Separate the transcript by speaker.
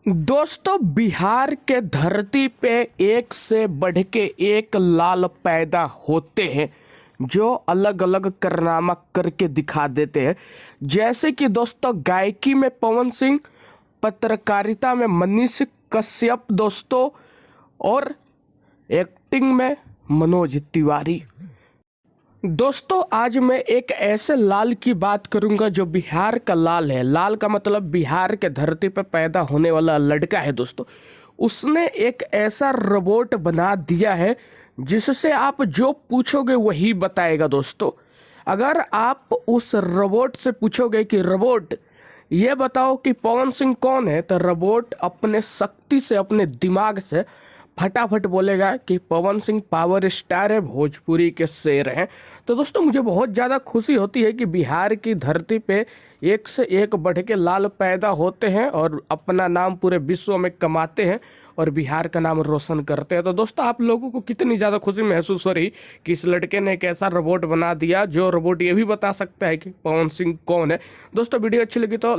Speaker 1: दोस्तों, बिहार के धरती पे एक से बढ़ के एक लाल पैदा होते हैं जो अलग अलग कारनामा करके दिखा देते हैं। जैसे कि दोस्तों, गायकी में पवन सिंह, पत्रकारिता में मनीष कश्यप दोस्तों, और एक्टिंग में मनोज तिवारी। दोस्तों, आज मैं एक ऐसे लाल की बात करूंगा जो बिहार का लाल है। लाल का मतलब बिहार के धरती पर पैदा होने वाला लड़का है। दोस्तों, उसने एक ऐसा रोबोट बना दिया है जिससे आप जो पूछोगे वही बताएगा। दोस्तों, अगर आप उस रोबोट से पूछोगे कि रोबोट ये बताओ कि पवन सिंह कौन है, तो रोबोट अपने शक्ति से, अपने दिमाग से फटाफट बोलेगा कि पवन सिंह पावर स्टार है, भोजपुरी के शेर हैं। तो दोस्तों, मुझे बहुत ज़्यादा खुशी होती है कि बिहार की धरती पे एक से एक बढ़ के लाल पैदा होते हैं और अपना नाम पूरे विश्व में कमाते हैं और बिहार का नाम रोशन करते हैं। तो दोस्तों, आप लोगों को कितनी ज़्यादा खुशी महसूस हो रही कि इस लड़के ने एक ऐसा रोबोट बना दिया जो रोबोट ये भी बता सकता है कि पवन सिंह कौन है। दोस्तों, वीडियो अच्छी लगी तो